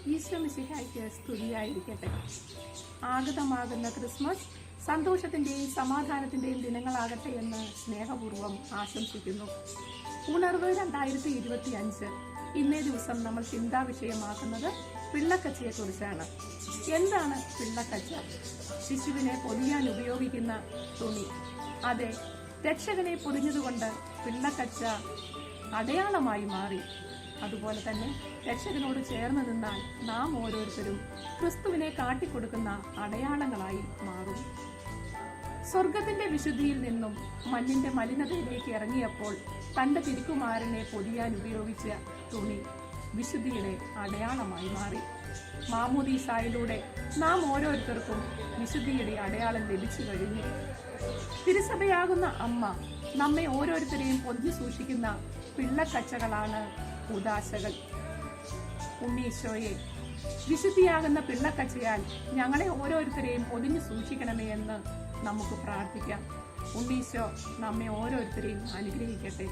ഈശോ മിശിഹായ്ക്ക് സ്തുതിയായിരിക്കട്ടെ. ആഗതമാകുന്ന ക്രിസ്മസ് സന്തോഷത്തിന്റെയും സമാധാനത്തിന്റെയും ദിനങ്ങളാകട്ടെ എന്ന് സ്നേഹപൂർവ്വം ആശംസിക്കുന്നു. ഉണർവ് 2025 ഇന്നേ ദിവസം നമ്മൾ ചിന്താവിഷയമാക്കുന്നത് പിള്ളക്കച്ചയെ കുറിച്ചാണ്. എന്താണ് പിള്ളക്കച്ച? ശിശുവിനെ പൊതിയാൻ ഉപയോഗിക്കുന്ന തുണി. അതെ, രക്ഷകനെ പൊതിഞ്ഞതുകൊണ്ട് പിള്ളക്കച്ച അടയാളമായി മാറി. അതുപോലെ തന്നെ രക്ഷകനോട് ചേർന്ന് നിന്നാൽ നാം ഓരോരുത്തരും ക്രിസ്തുവിനെ കാട്ടിക്കൊടുക്കുന്ന അടയാളങ്ങളായി മാറും. സ്വർഗത്തിന്റെ വിശുദ്ധിയിൽ നിന്നും മണ്ണിന്റെ മലിനതയിലേക്ക് ഇറങ്ങിയപ്പോൾ തന്റെ തിരുക്കുമാരനെ പൊതിയാൻ ഉപയോഗിച്ച തുണി വിശുദ്ധിയുടെ അടയാളമായി മാറി. മാമോദീസായിലൂടെ നാം ഓരോരുത്തർക്കും വിശുദ്ധിയുടെ അടയാളം ലഭിച്ചു കഴിഞ്ഞു. തിരുസഭയാകുന്ന അമ്മ നമ്മെ ഓരോരുത്തരെയും പൊതിഞ്ഞു സൂക്ഷിക്കുന്ന പിള്ളക്കച്ചകളാണ് ഉദാശകൾ. ഉണ്ണീശോയെ, വിശുദ്ധിയാകുന്ന പിള്ളക്കച്ചയാൽ ഞങ്ങളെ ഓരോരുത്തരെയും പൊതിഞ്ഞു സൂക്ഷിക്കണമേ എന്ന് നമുക്ക് പ്രാർത്ഥിക്കാം. ഉണ്ണീശോ നമ്മെ ഓരോരുത്തരെയും അനുഗ്രഹിക്കട്ടെ.